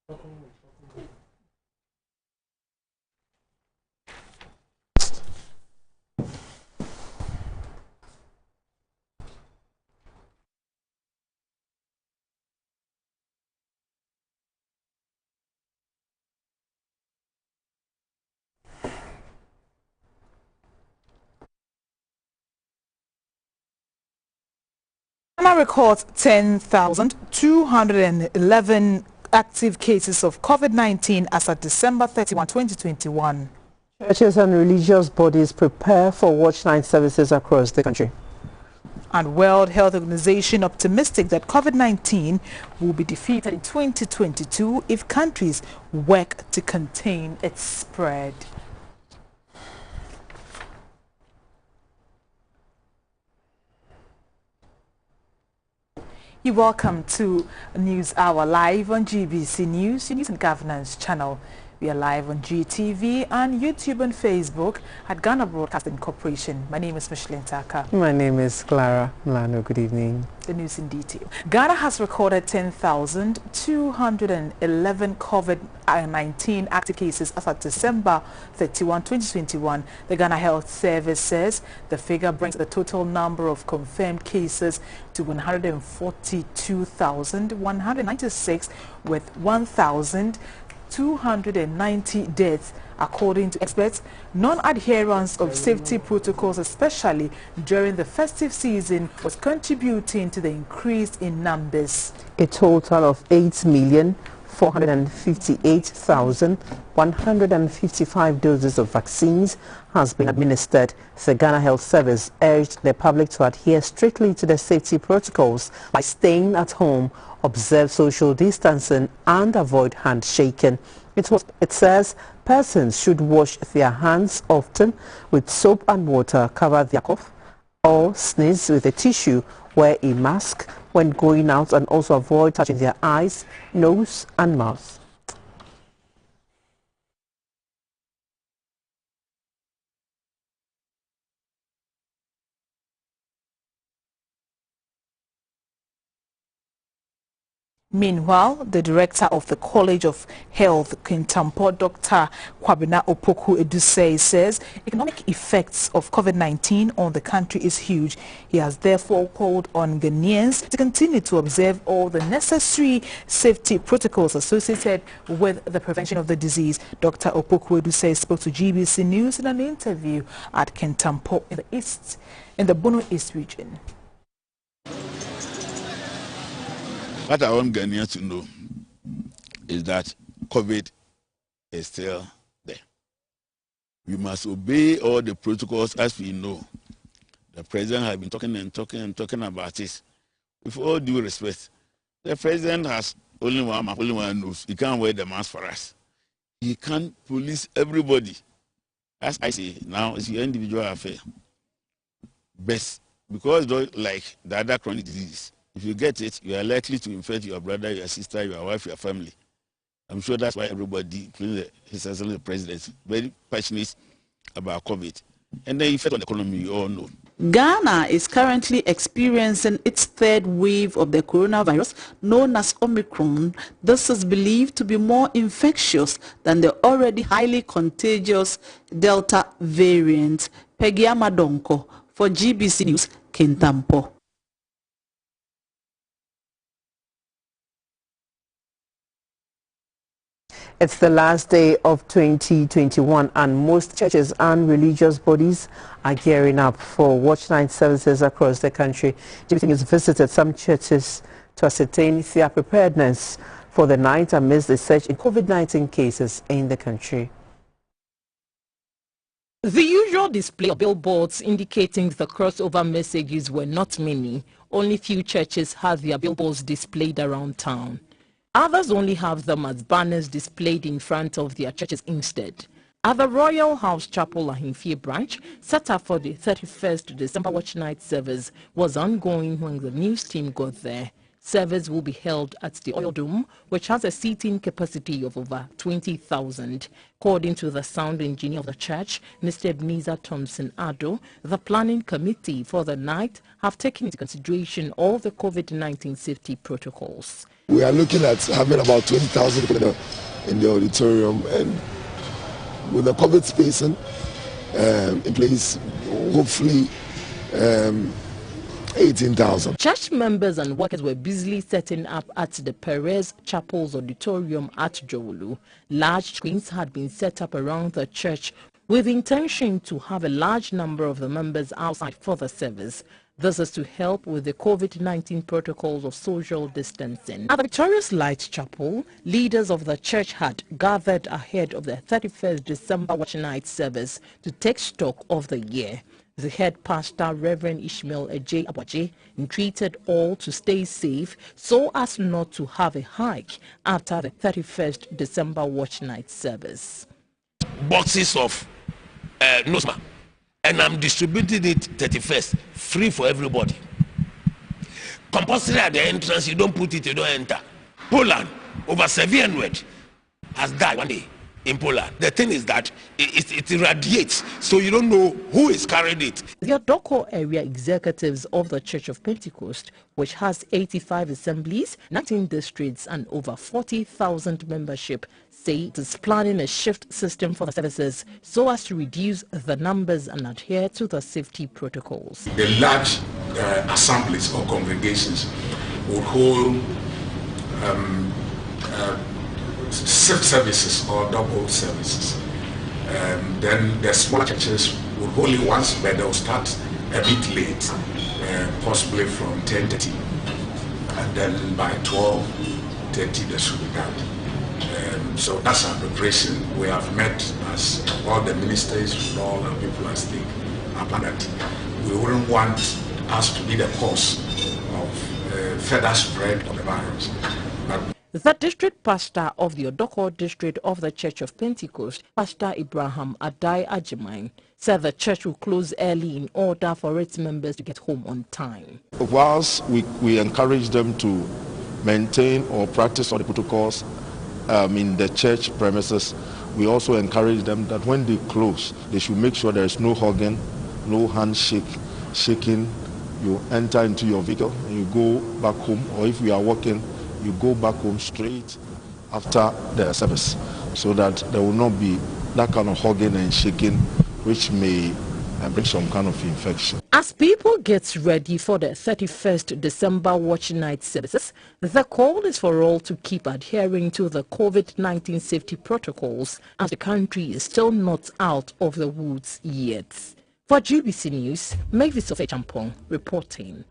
Ghana records 10,211 active cases of COVID-19 as of December 31, 2021. Churches and religious bodies prepare for watch night services across the country. And World Health Organization optimistic that COVID-19 will be defeated in 2022 if countries work to contain its spread. You're welcome to News Hour live on GBC News, your News and Governance channel. We are live on GTV and YouTube and Facebook at Ghana Broadcasting Corporation. My name is Micheline Taka. My name is Clara Milano. Good evening. The news in detail. Ghana has recorded 10,211 COVID-19 active cases as of December 31, 2021. The Ghana Health Service says the figure brings the total number of confirmed cases to 142,196 with 1,290 deaths. According to experts, non-adherence of safety protocols, especially during the festive season, was contributing to the increase in numbers. A total of 8,458,155 doses of vaccines has been administered. The Ghana Health Service urged the public to adhere strictly to the safety protocols by staying at home, observe social distancing and avoid handshaking. It says persons should wash their hands often with soap and water, cover their cough or sneeze with a tissue, wear a mask when going out, and also avoid touching their eyes, nose and mouth. Meanwhile, the director of the College of Health, Kintampo, Dr. Kwabena Opoku Edusei, says economic effects of COVID-19 on the country is huge. He has therefore called on Ghanaians to continue to observe all the necessary safety protocols associated with the prevention of the disease. Dr. Opoku Edusei spoke to GBC News in an interview at Kintampo in the Bono East region. What I want Ghanaians to know is that COVID is still there. We must obey all the protocols as we know. The president has been talking about this. With all due respect, the president has only one nose. He can't wear the mask for us. He can't police everybody. As I say, now it's your individual affair. Best, because like the other chronic diseases, if you get it, you are likely to infect your brother, your sister, your wife, your family. I'm sure that's why everybody, including His Excellency the President, very passionate about COVID. And the effect on the economy, you all know. Ghana is currently experiencing its third wave of the coronavirus, known as Omicron. This is believed to be more infectious than the already highly contagious Delta variant. Peggy Amadonko for GBC News, Kintampo. It's the last day of 2021 and most churches and religious bodies are gearing up for watch night services across the country. GBC has visited some churches to ascertain their preparedness for the night amidst the surge in COVID-19 cases in the country. The usual display of billboards indicating the crossover messages were not many. Only few churches had their billboards displayed around town. Others only have them as banners displayed in front of their churches instead. At the Royal House Chapel Ahimfie branch, set up for the 31st December watch night service was ongoing when the news team got there. Service will be held at the Oil Dome, which has a seating capacity of over 20,000. According to the sound engineer of the church, Mr. Ebenezer Thompson Addo, the planning committee for the night have taken into consideration all the COVID-19 safety protocols. We are looking at having about 20,000 people in the auditorium, and with the COVID spacing in place, hopefully 18,000. Church members and workers were busily setting up at the Perez Chapel's auditorium at Jowolu. Large screens had been set up around the church with the intention to have a large number of the members outside for the service. This is to help with the COVID-19 protocols of social distancing. At the Victorious Light Chapel, leaders of the church had gathered ahead of the 31st December Watch Night service to take stock of the year. The head pastor, Reverend Ishmael Ejay Abwaje, entreated all to stay safe so as not to have a hike after the 31st December Watch Night service. Boxes of nosma, and I'm distributing it 31st, free for everybody. Compulsory at the entrance, you don't put it, you don't enter. Poland, over 700 has died one day. In Poland, the thing is that it irradiates, so you don't know who is carrying it. The Odoko area executives of the Church of Pentecost, which has 85 assemblies, 19 districts, and over 40,000 membership, say it is planning a shift system for the services so as to reduce the numbers and adhere to the safety protocols. The large assemblies or congregations will hold shift services or double services. Then the smaller churches will hold it once, but they'll start a bit late, possibly from 10:30, and then by 12:30 they should be done. So that's our preparation. We have met as all the ministers, all the people at stake, that we wouldn't want us to be the cause of further spread of the virus. The district pastor of the Odoko district of the Church of Pentecost, Pastor Abraham Adai Ajimine, said the church will close early in order for its members to get home on time. Whilst we encourage them to maintain or practice all the protocols in the church premises, we also encourage them that when they close, they should make sure there is no hugging, no shaking. You enter into your vehicle and you go back home, or if you are walking, you go back home straight after the service, so that there will not be that kind of hugging and shaking which may bring some kind of infection. As people get ready for the 31st December Watch Night services, the call is for all to keep adhering to the COVID-19 safety protocols as the country is still not out of the woods yet. For GBC News, Mavis of Champong reporting.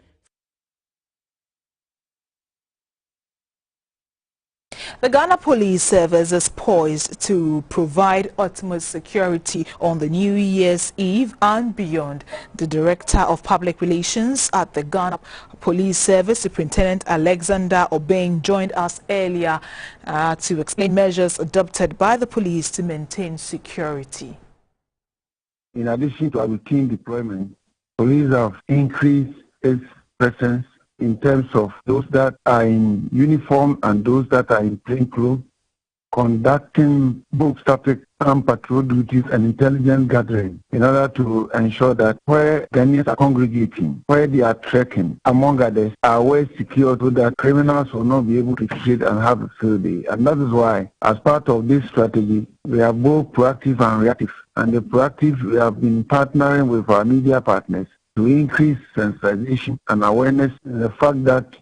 The Ghana Police Service is poised to provide utmost security on the New Year's Eve and beyond. The Director of Public Relations at the Ghana Police Service, Superintendent Alexander Obeng, joined us earlier to explain measures adopted by the police to maintain security. In addition to our routine deployment, police have increased its presence in terms of those that are in uniform and those that are in plain clothes, conducting both static and patrol duties and intelligence gathering in order to ensure that where Ghanaians are congregating, where they are trekking, among others, are well secured so that criminals will not be able to trade and have a field day. And that is why, as part of this strategy, we are both proactive and reactive. And the proactive, we have been partnering with our media partners to increase sensitization and awareness in the fact that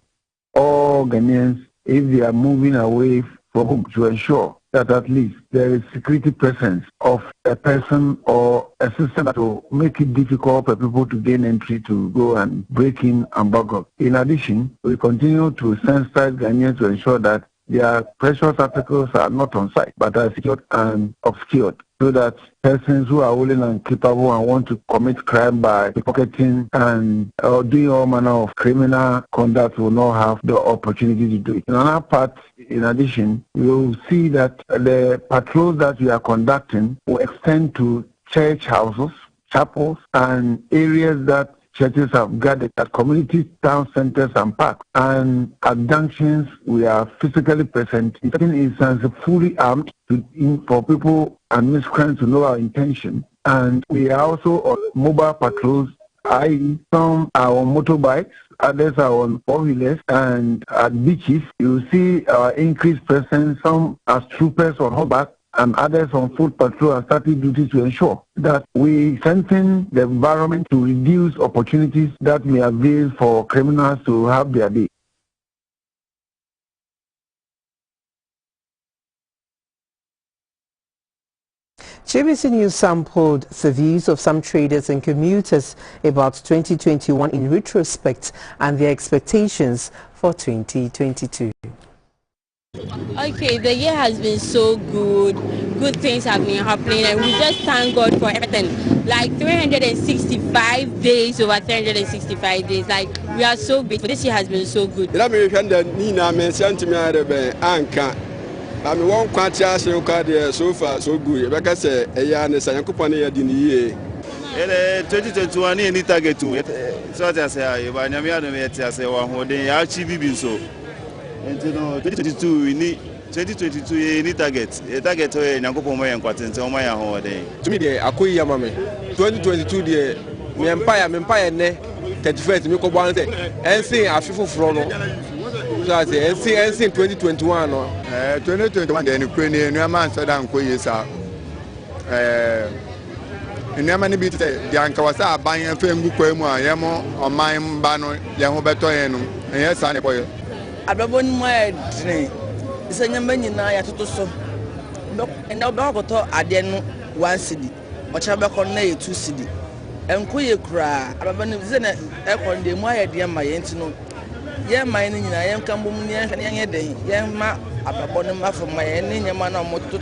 all Ghanaians, if they are moving away from home, to ensure that at least there is security presence of a person or a system that will make it difficult for people to gain entry to go and break in and bug up. In addition, we continue to sensitize Ghanaians to ensure that their precious articles are not on site but are secured and obscured, so that persons who are willing and capable and want to commit crime by pickpocketing and doing all manner of criminal conduct will not have the opportunity to do it. In another part, in addition, we will see that the patrols that we are conducting will extend to church houses, chapels, and areas that churches have gathered at community town centers and parks, and at junctions we are physically present. In certain instances, fully armed for people and miscreants to know our intention. And we are also on mobile patrols, i.e. some are on motorbikes, others are on four-wheelers, and at beaches you see our increased presence, some as troopers on horseback, and others on foot patrol are starting duty to ensure that we strengthen the environment to reduce opportunities that may avail for criminals to have their day. GBC News sampled the views of some traders and commuters about 2021 in retrospect and their expectations for 2022. Okay, the year has been so good. Good things have been happening, and we just thank God for everything. Like 365 days, over 365 days. Like, we are so grateful. This year has been so good. I mean, one quarter so far so good. Like I say, a 2021 any target to so I say, if I say, one day I achieve so. And you know, 2022 we need 2022 any target. A target to Nakopomo and Quatin, so my holiday. To me, the Akuya Mame 2022, the Empire, 31st, Miko Bante, and sing a FIFA Frono. So I say, and sing 2021. 2021, the Ukrainian man said, I'm going to in Yamani beat the Ankawasa buying a film book Yamo or mine Bano, Yamobeto, and yes, I know. I don't want my train. It's a young man in Naya to so. And now Bagoto, I didn't 1 city, but Chabacone 2 city. And Kuya cry, I don't know, Econ de Moya, dear my antino. Yeah, my name, I am Cambodia and young day. Young ma, Ababonema from my ending, man, or motor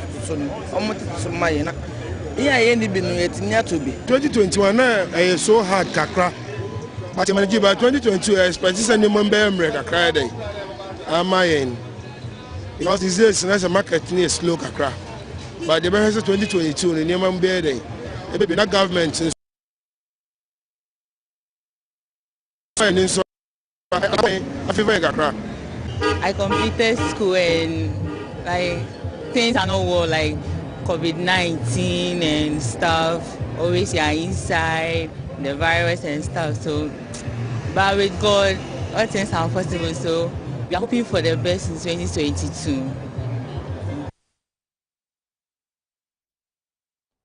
to my. Yeah, I ended been waiting near to be. 2021 is so hard, Kakra. But I'm going to give 2022 expertise and the member Kakra day. I'm in. Because this is a market near slow Kakra. But the best 2022 in the member day. It may be not government. I completed school and like things are not well, like COVID-19 and stuff. Always you're inside the virus and stuff. So, but with God, all things are possible. So we are hoping for the best in 2022.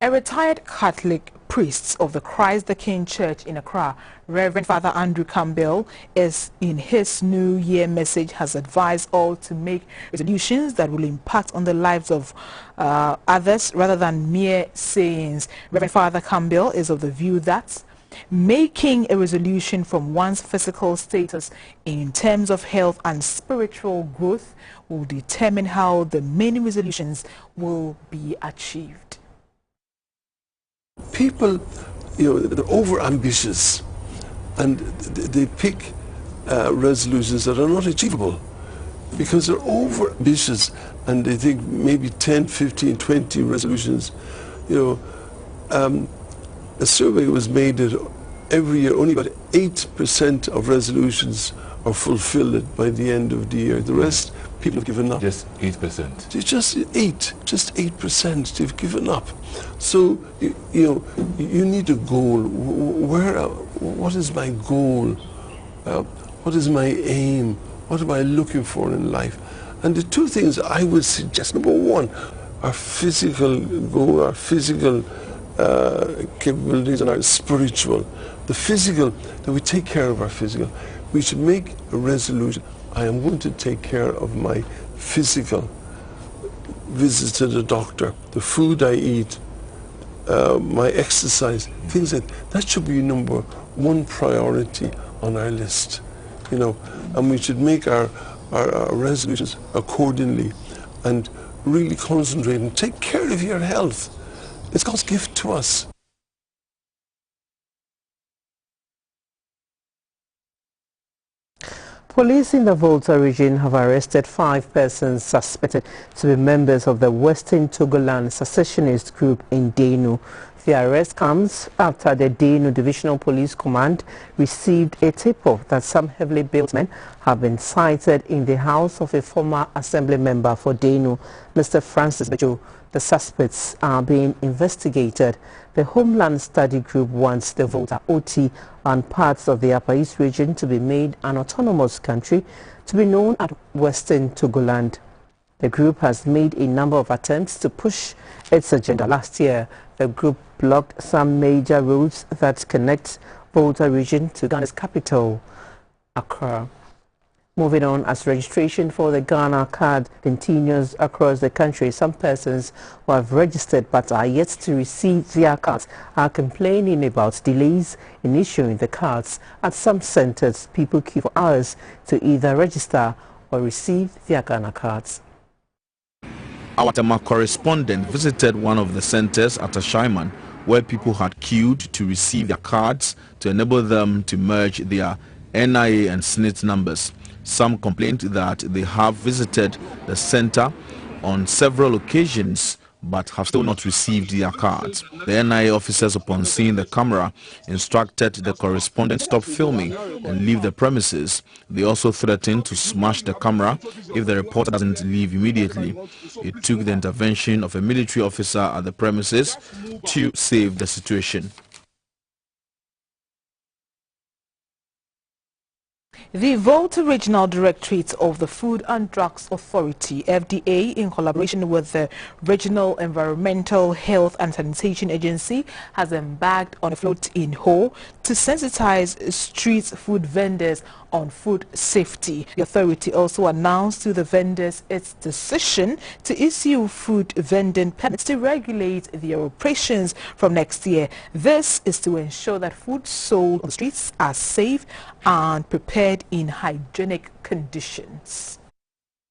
A retired Catholic priest of the Christ the King Church in Accra, Reverend Father Andrew Campbell, is in his New Year message has advised all to make resolutions that will impact on the lives of others rather than mere sayings. Reverend Father Campbell is of the view that making a resolution from one's physical status in terms of health and spiritual growth will determine how the many resolutions will be achieved. People, they're over-ambitious and they pick resolutions that are not achievable because they're over-ambitious and they think maybe 10, 15, 20 resolutions. A survey was made that every year only about 8% of resolutions are fulfilled by the end of the year. The rest, people have given up. Just 8%. Just 8%. They've given up. So you need a goal. What is my goal? What is my aim? What am I looking for in life? And the two things I would suggest: number one, our physical goal, our physical capabilities, and our spiritual. The physical, that we take care of our physical. We should make a resolution. I am going to take care of my physical visits to the doctor, the food I eat, my exercise, things like that should be number one priority on our list, and we should make our resolutions accordingly and really concentrate and take care of your health. It's God's gift to us. Police in the Volta region have arrested 5 persons suspected to be members of the Western Togoland secessionist group in Denu. The arrest comes after the Dano Divisional Police Command received a tip-off that some heavily built men have been sighted in the house of a former assembly member for Dano, Mr. Francis Bejo. The suspects are being investigated. The Homeland Study Group wants the Volta OT and parts of the Upper East region to be made an autonomous country to be known as Western Togoland. The group has made a number of attempts to push its agenda. Last year, the group blocked some major roads that connect Volta region to Ghana's capital, Accra. Moving on, as registration for the Ghana card continues across the country, some persons who have registered but are yet to receive their cards are complaining about delays in issuing the cards. At some centers, people queue for hours to either register or receive their Ghana cards. Our Tema correspondent visited one of the centers at Ashaiman, where people had queued to receive their cards to enable them to merge their NIA and SNIT numbers. Some complained that they have visited the center on several occasions but have still not received their cards. The NIA officers, upon seeing the camera, instructed the correspondent stop filming and leave the premises. They also threatened to smash the camera if the reporter doesn't leave immediately. It took the intervention of a military officer at the premises to save the situation. The Volta Regional Directorate of the Food and Drugs Authority, FDA, in collaboration with the Regional Environmental Health and Sanitation Agency, has embarked on a float in Ho to sensitize street food vendors on food safety. The authority also announced to the vendors its decision to issue food vending permits to regulate their operations from next year. This is to ensure that food sold on the streets are safe and prepared in hygienic conditions.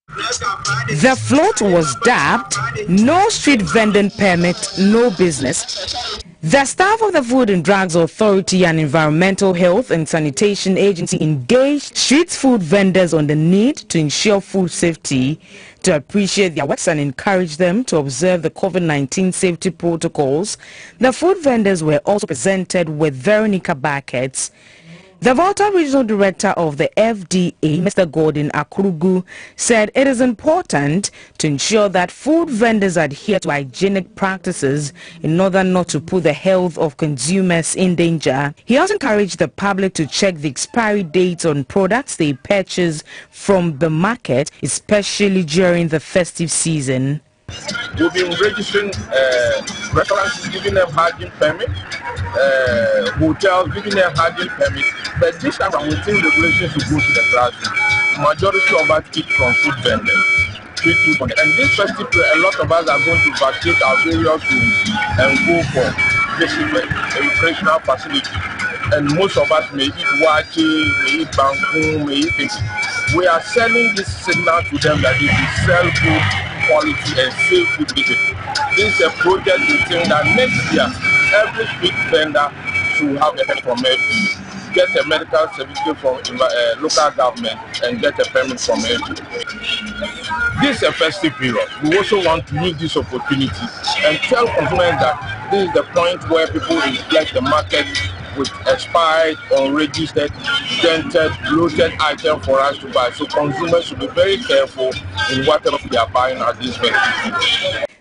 The float was dubbed "No Street Vending Permit, No Business." The staff of the Food and Drugs Authority and Environmental Health and Sanitation Agency engaged street food vendors on the need to ensure food safety, to appreciate their works and encourage them to observe the COVID-19 safety protocols. The food vendors were also presented with Veronica Buckets. The Volta Regional Director of the FDA, Mr. Gordon Akurugu, said it is important to ensure that food vendors adhere to hygienic practices in order not to put the health of consumers in danger. He also encouraged the public to check the expiry dates on products they purchase from the market, especially during the festive season. We've been registering restaurants, giving them hygiene permit, hotels, giving them hygiene permit. But this time we think regulations will go to the classroom. Majority of us eat from food vendors. And this festive period, a lot of us are going to vacate our various rooms and go for different recreational facilities. And most of us may eat wachi, may eat banku, may eat things. We are sending this signal to them that if we sell good quality and safe food. This is a project we think that next year every street vendor should have a help from FDA, get a medical certificate from local government and get a permit from FDA. This is a festive period. We also want to use this opportunity and tell consumers that this is the point where people reflect the market with expired, unregistered, dented, bloated items for us to buy. So consumers should be very careful in whatever they are buying at this point.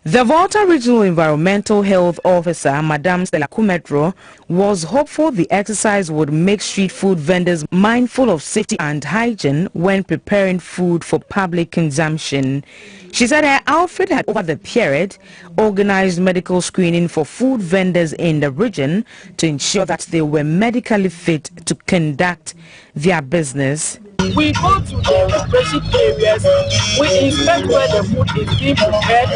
The Volta Regional Environmental Health Officer, Madam Stella Kumetro, was hopeful the exercise would make street food vendors mindful of safety and hygiene when preparing food for public consumption. She said her outfit had, over the period, organized medical screening for food vendors in the region to ensure that they were medically fit to conduct their business. We go to the operation areas, we inspect where the food is being prepared,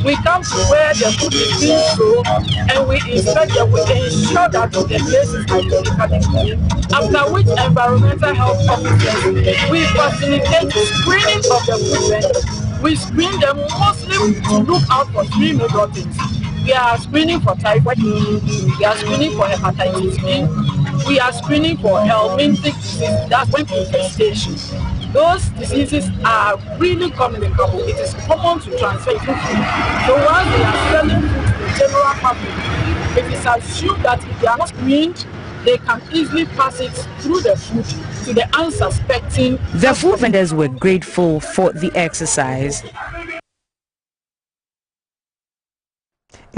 we come to where the food is being sold, and we inspect them, we ensure that the place is hygienically clean, after which environmental health officers, we facilitate screening of the food vendors. We screen them mostly to look out for three major things. We are screening for typhoid, we are screening for hepatitis B, we are screening for helminthic disease, that's when infestation. Those diseases are really communicable. It is common to transfer through food. So while we are selling food to the general public, it is assumed that if they are not screened, they can easily pass it through the food to the unsuspecting. The food vendors were grateful for the exercise.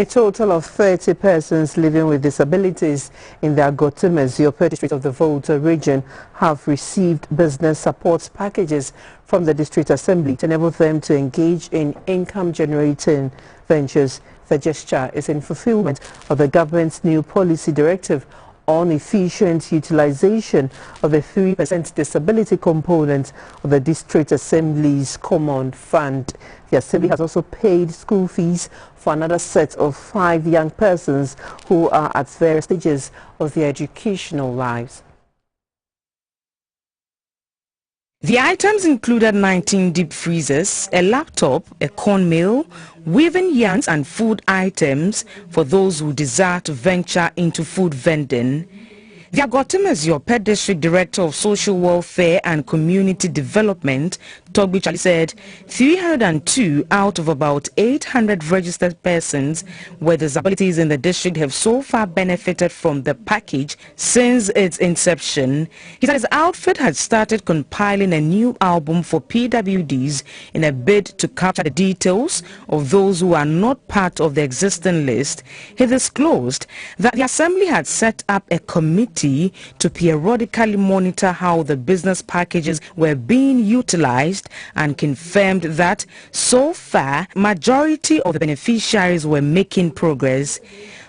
A total of 30 persons living with disabilities in the Agotemeziope district of the Volta region have received business support packages from the district assembly to enable them to engage in income-generating ventures. The gesture is in fulfillment of the government's new policy directive on efficient utilization of the 3% disability component of the district assembly's common fund. The assembly has also paid school fees for another set of 5 young persons who are at various stages of their educational lives. The items included 19 deep freezers, a laptop, a corn mill, weaving yarns and food items for those who desire to venture into food vending. The Agotemeziope District Director of Social Welfare and Community Development, Togbi Charlie, said 302 out of about 800 registered persons with disabilities in the district have so far benefited from the package since its inception. He said his outfit had started compiling a new album for PWDs in a bid to capture the details of those who are not part of the existing list. He disclosed that the Assembly had set up a committee to periodically monitor how the business packages were being utilized and confirmed that so far majority of the beneficiaries were making progress.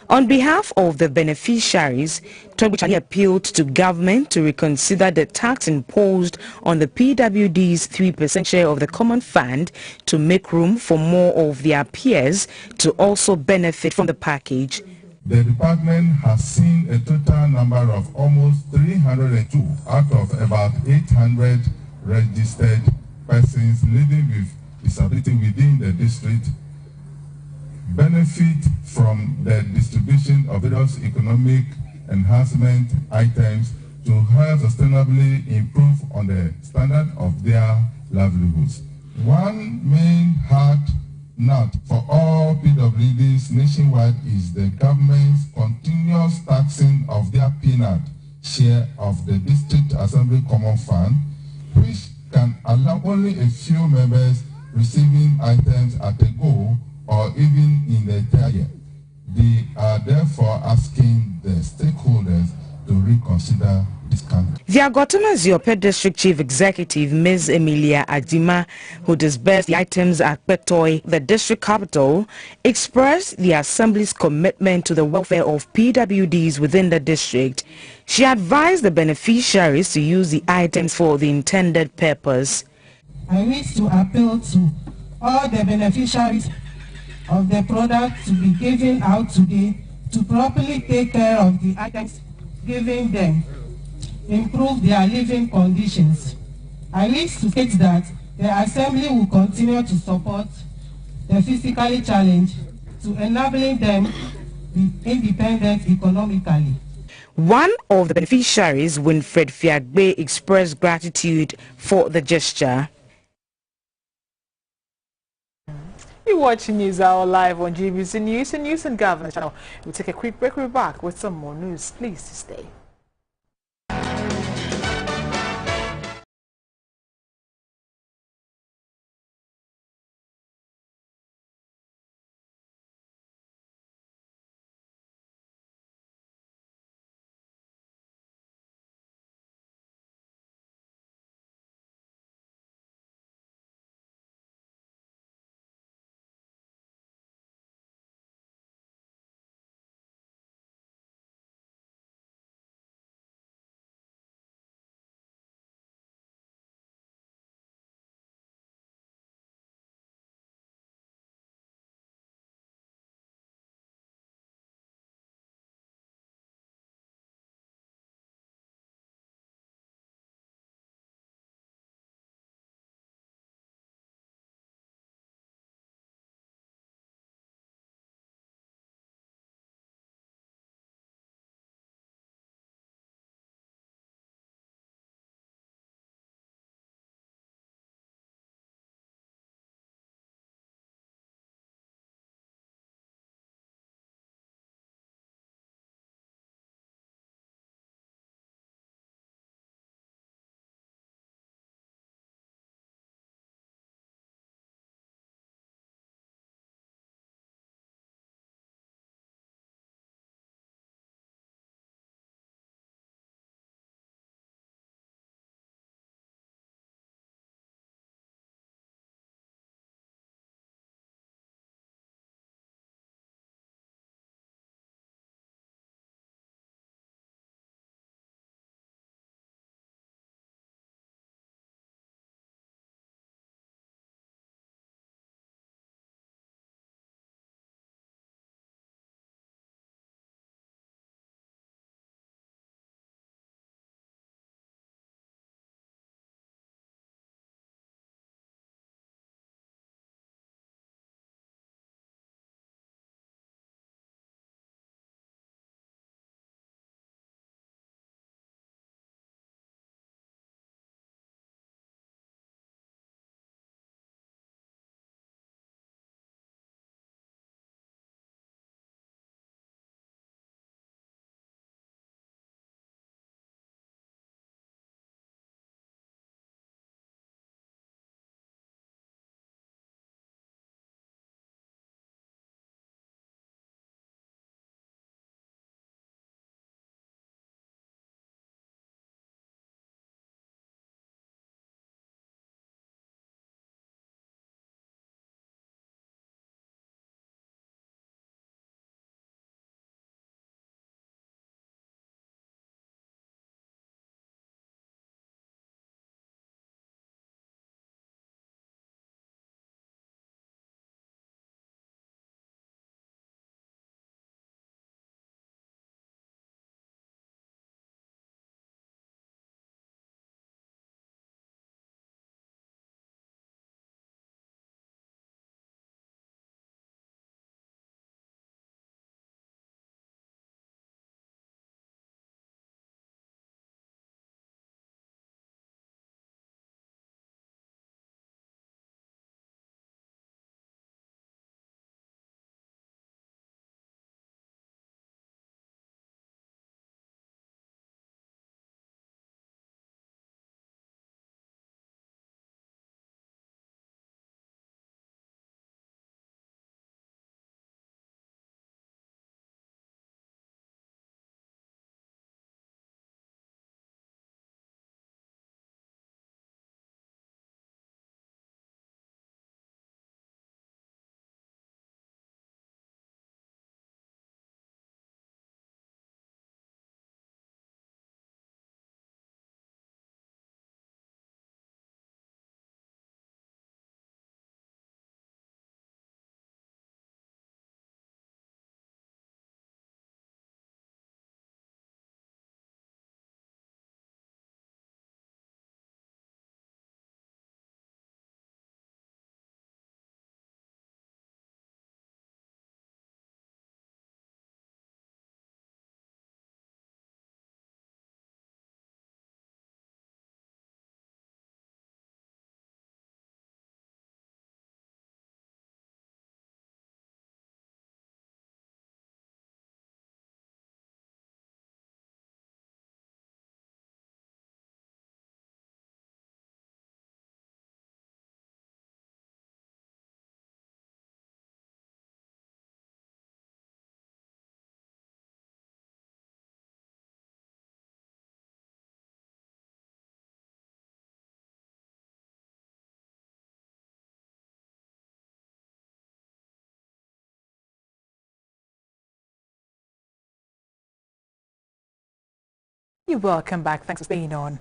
On behalf of the beneficiaries, Togbi appealed to government to reconsider the tax imposed on the PWD's 3% share of the common fund to make room for more of their peers to also benefit from the package. The department has seen a total number of almost 302 out of about 800 registered persons living with disability within the district benefit from the distribution of various economic enhancement items to help sustainably improve on the standard of their livelihoods. One main hard nut for all PWDs nationwide is the government's continuous taxing of their peanut share of the District Assembly Common Fund, which can allow only a few members receiving items at a go or even in the entire year. They are therefore asking the stakeholders to reconsider this conduct. The Agotemeziope District Chief Executive, Ms. Emilia Adima, who disbursed the items at Petoi, the district capital, expressed the Assembly's commitment to the welfare of PWDs within the district. She advised the beneficiaries to use the items for the intended purpose. I wish to appeal to all the beneficiaries of the product to be given out today to properly take care of the items given them, improve their living conditions. I wish to state that the Assembly will continue to support the physically challenged to enabling them to be independent economically. One of the beneficiaries, Winfred Fiagbe, expressed gratitude for the gesture. You're watching News Hour live on GBC News and News and Government channel. We'll take a quick break. We'll be back with some more news. Please stay. You're welcome back. Thanks for staying on.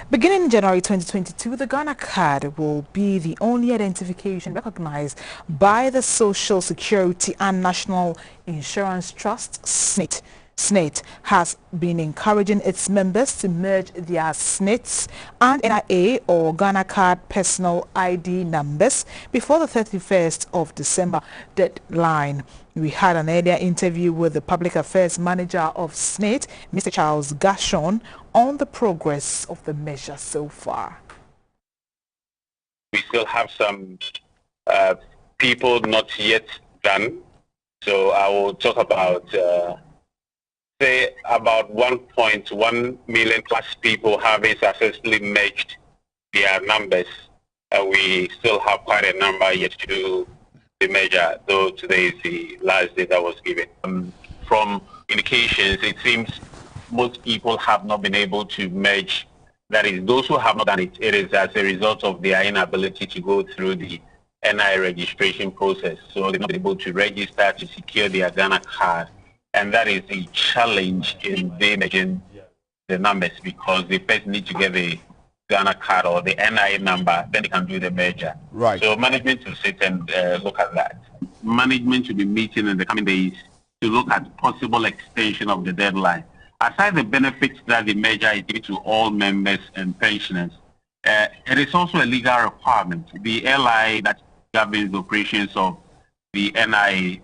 Beginning in January 2022, the Ghana card will be the only identification recognized by the Social Security and National Insurance Trust, SNIT. SNIT has been encouraging its members to merge their SNITs and NIA or Ghana Card personal ID numbers before the 31st of December deadline. We had an earlier interview with the Public Affairs Manager of SNIT, Mr. Charles Gashon, on the progress of the measure so far. We still have some people not yet done, so I will talk about say about 1.1 million plus people having successfully merged their numbers, and we still have quite a number yet to do the measure, though today is the last day that was given. From indications, it seems most people have not been able to merge. That is, those who have not done it, it is as a result of their inability to go through the NI registration process. So they're not able to register to secure their Ghana card. And that is a challenge in merging the numbers, because they first need to get the Ghana card or the NI number, then they can do the merger. Right. So management will sit and look at that. Management should be meeting in the coming days to look at possible extension of the deadline. Aside the benefits that the merger is giving to all members and pensioners, it is also a legal requirement. The LI that governs the operations of the NI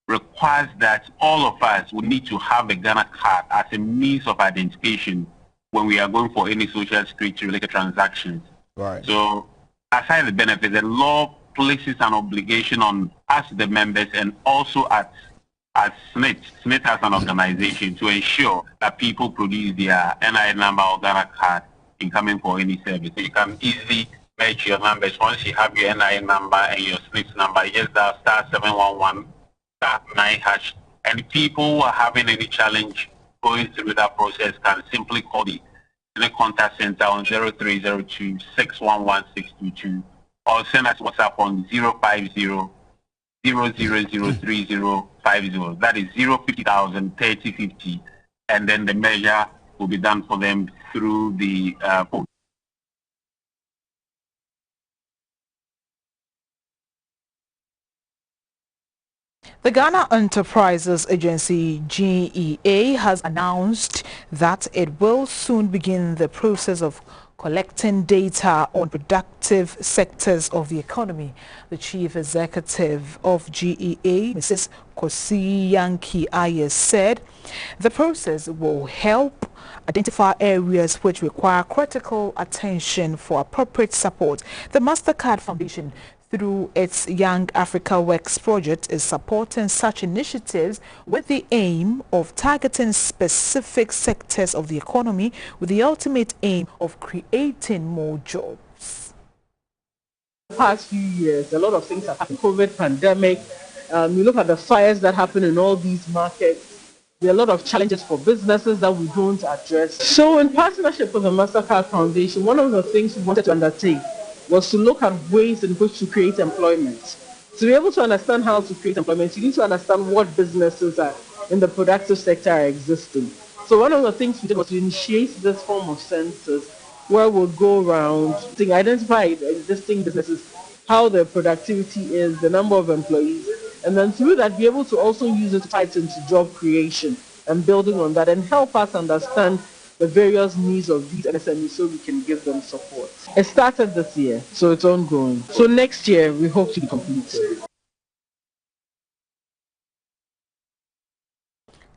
requires that all of us would need to have a Ghana card as a means of identification when we are going for any social security related transactions. Right. So aside the benefits, the law places an obligation on us, the members, and also as SNIT as an organization, to ensure that people produce their NI number or Ghana card in coming for any service. So you can easily match your numbers. Once you have your NI number and your SNIT number, you just dial *711 *9#, and people who are having any challenge going through that process can simply call the contact center on 0302 611 622 or send us WhatsApp on 050 0003050. That is 050,000 3050, and then the measure will be done for them through the phone. The Ghana Enterprises Agency, GEA, has announced that it will soon begin the process of collecting data on productive sectors of the economy. The chief executive of GEA, Mrs. Kosi Yankee Ayers, said the process will help identify areas which require critical attention for appropriate support. The MasterCard Foundation, through its Young Africa Works project, is supporting such initiatives with the aim of targeting specific sectors of the economy with the ultimate aim of creating more jobs. The past few years, a lot of things have happened. COVID pandemic, you look at the fires that happen in all these markets. There are a lot of challenges for businesses that we don't address. So in partnership with the MasterCard Foundation, one of the things we wanted to undertake was to look at ways in which to create employment. To be able to understand how to create employment, you need to understand what businesses are in the productive sector are existing. So one of the things we did was to initiate this form of census where we'll go around to identify existing businesses, how their productivity is, the number of employees, and then through that be able to also use it to tie it into job creation and building on that and help us understand the various needs of these SMEs so we can give them support. It started this year, so it's ongoing. So next year, we hope to be completed.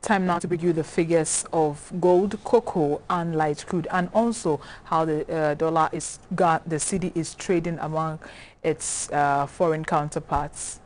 Time now to bring you the figures of gold, cocoa, and light crude, and also how the the cedi is trading among its foreign counterparts.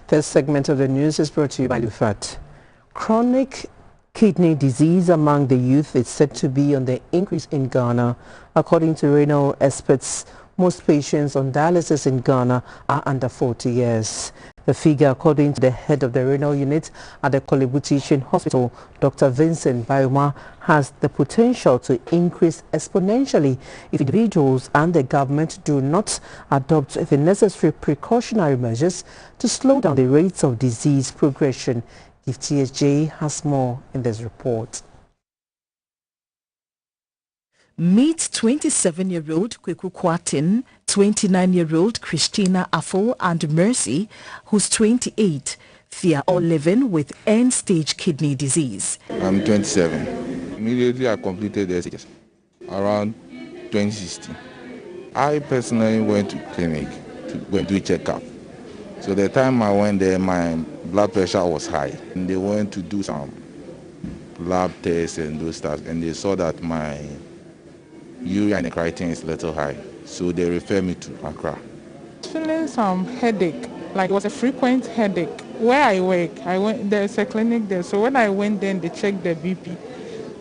This segment of the news is brought to you by Lufat. Chronic kidney disease among the youth is said to be on the increase in Ghana. According to renal experts, most patients on dialysis in Ghana are under 40 years. The figure, according to the head of the renal unit at the Korle Bu Teaching Hospital, Dr. Vincent Bayoma, has the potential to increase exponentially if individuals and the government do not adopt the necessary precautionary measures to slow down the rates of disease progression. If TSJ has more in this report. Meet 27-year-old Kweku Kwatin, 29-year-old Christina Affle, and Mercy, who's 28. They are all living with end-stage kidney disease. I'm 27. Immediately I completed the SHS around 2016. I personally went to clinic to go and do a checkup. So the time I went there, my blood pressure was high. And they went to do some lab tests and those stuff, and they saw that my urea and creatinine is a little high. So they referred me to Accra. Feeling some headache, like it was a frequent headache. Where I work, there's a clinic there. So when I went there, they checked the BP.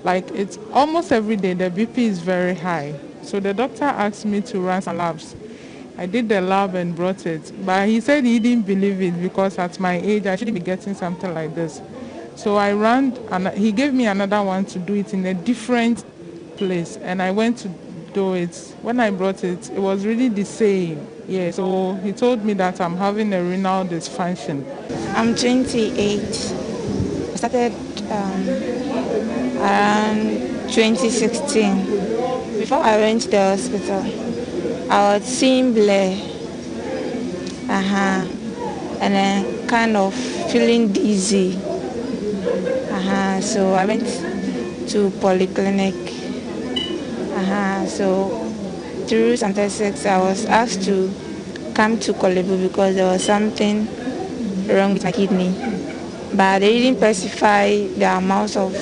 Like it's almost every day, the BP is very high. So the doctor asked me to run some labs. I did the lab and brought it, but he said he didn't believe it because at my age I shouldn't be getting something like this. So I ran, and he gave me another one to do it in a different place, and I went to do it. When I brought it, it was really the same. Yeah, so he told me that I'm having a renal dysfunction. I'm 28. I started around 2016. Before I went to the hospital, I was seeing blur, and then kind of feeling dizzy. So I went to polyclinic. So through some tests, I was asked to come to Korle Bu because there was something wrong with my kidney. But they didn't specify the amount of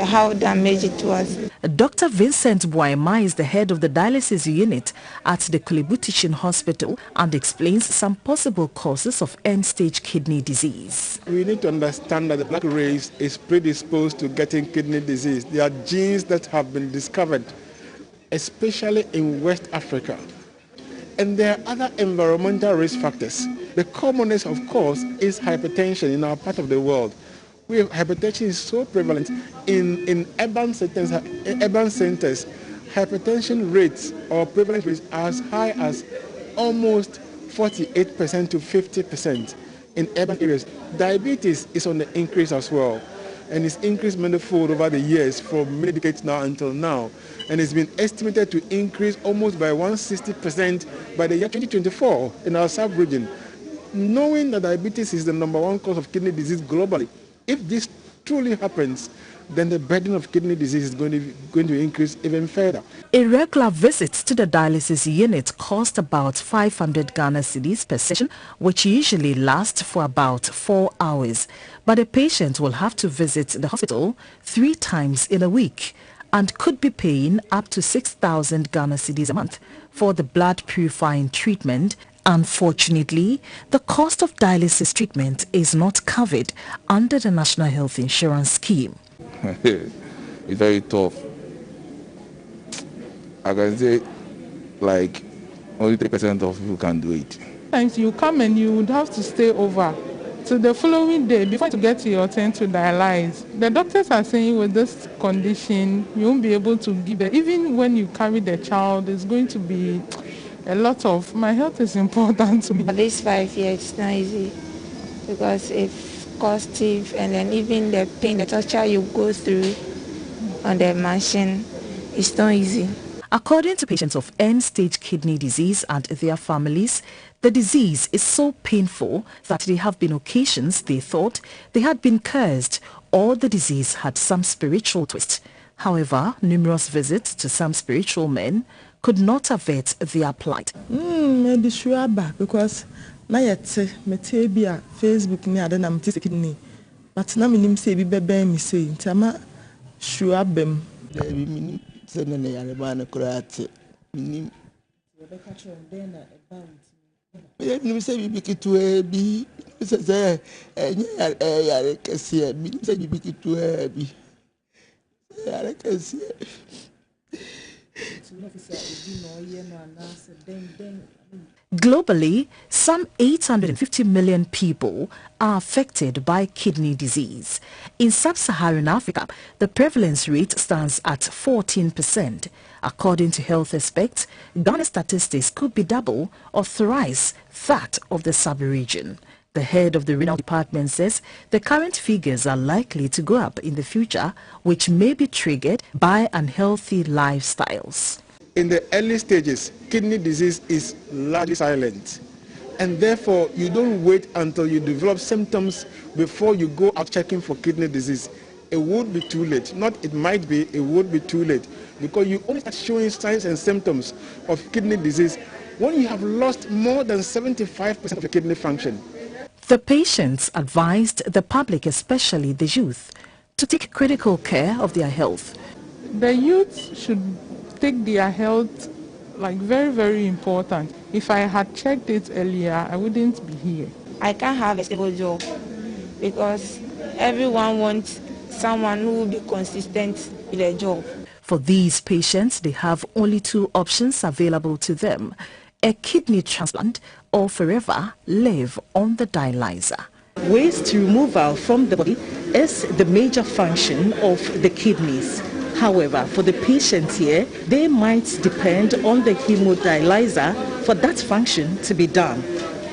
how damaged it was. Dr. Vincent Bayoma is the head of the dialysis unit at the Korle Bu Teaching Hospital and explains some possible causes of end-stage kidney disease. We need to understand that the black race is predisposed to getting kidney disease. There are genes that have been discovered, especially in West Africa. And there are other environmental risk factors. The commonest, of course, is hypertension in our part of the world. Hypertension is so prevalent in urban centers. Hypertension rates or prevalence rates are as high as almost 48% to 50% in urban areas. Diabetes is on the increase as well, and it's increased manifold over the years from many decades now until now, and it's been estimated to increase almost by 160% by the year 2024 in our sub-region. Knowing that diabetes is the #1 cause of kidney disease globally, if this truly happens, then the burden of kidney disease is going to increase even further. Irregular visits to the dialysis unit cost about 500 Ghana cedis per session, which usually lasts for about 4 hours. But a patient will have to visit the hospital 3 times in a week and could be paying up to 6,000 Ghana cedis a month for the blood purifying treatment. Unfortunately, the cost of dialysis treatment is not covered under the National Health Insurance Scheme. It's very tough. I can say like only 3% of people can do it. Sometimes you come and you would have to stay over till the following day before you get to your turn to dialyze. The doctors are saying with this condition you won't be able to give it. Even when you carry the child, it's going to be a lot of, my health is important to me. For these 5 years, it's not easy because it's costly, and then even the pain, the torture you go through on the machine, it's not easy. According to patients of end-stage kidney disease and their families, the disease is so painful that there have been occasions they thought they had been cursed or the disease had some spiritual twist. However, numerous visits to some spiritual men could not avert their plight. Because na yet be a Facebook ni ada na mte kidney, but na minim say bi bebe mi say ntama sure bem bi minim se ne yare ba na kurate minim You say you it to be, say, I can see it. You say you it to be, I can see it. Globally, some 850 million people are affected by kidney disease. In sub-Saharan Africa, the prevalence rate stands at 14%. According to health experts, Ghana's statistics could be double or thrice that of the sub-region. The head of the renal department says the current figures are likely to go up in the future, which may be triggered by unhealthy lifestyles. In the early stages, kidney disease is largely silent, and therefore you don't wait until you develop symptoms before you go out checking for kidney disease. It would be too late. Not it might be, it would be too late, because you only start showing signs and symptoms of kidney disease when you have lost more than 75% of your kidney function. The patients advised the public, especially the youth, to take critical care of their health. The youth should take their health like very, very important. If I had checked it earlier, I wouldn't be here. I can't have a stable job because everyone wants someone who will be consistent with their job. For these patients, they have only two options available to them: a kidney transplant or forever live on the dialyzer. Waste removal from the body is the major function of the kidneys. However, for the patients here, they might depend on the hemodialyzer for that function to be done.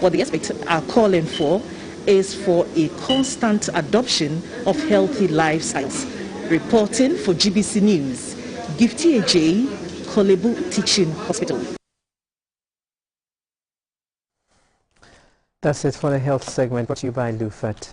What the experts are calling for is for a constant adoption of healthy lifestyles. Reporting for GBC News, Gifty AJ, Kolebu Teaching Hospital. That's it for the health segment, brought to you by Lufat.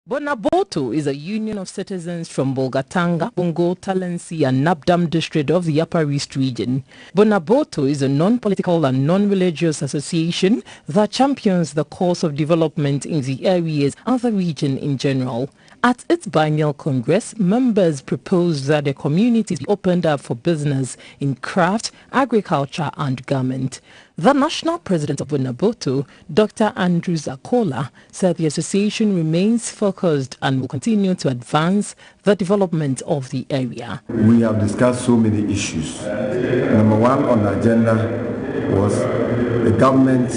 Bonaboto is a union of citizens from Bolgatanga, Bongo, Talensi and Nabdam district of the Upper East region. Bonaboto is a non-political and non-religious association that champions the cause of development in the areas and the region in general. At its biennial congress, members proposed that the communities be opened up for business in craft, agriculture and garment. The national president of Bonaboto, Dr. Andrew Zakola, said the association remains focused and will continue to advance the development of the area. We have discussed so many issues. Number one on the agenda was the government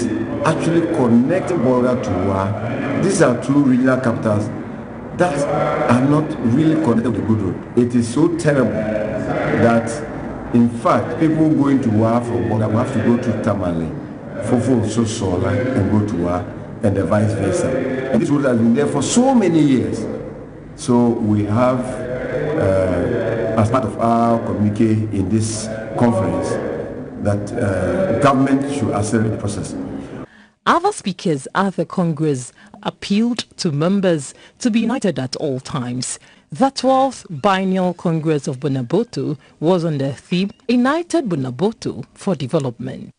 actually connect Bolga to Wa. These are two regional capitals that are not really connected with the good road. It is so terrible that in fact, people going to Wa from Bolga have to go to Tamale, Fofo Sosola, and go to Wa, and the vice versa. And this road has been there for so many years. So we have, as part of our communique in this conference, that government should accelerate the process. Other speakers at the Congress appealed to members to be united at all times. The 12th Biennial Congress of Bunaboto was on the theme United Bunaboto for Development.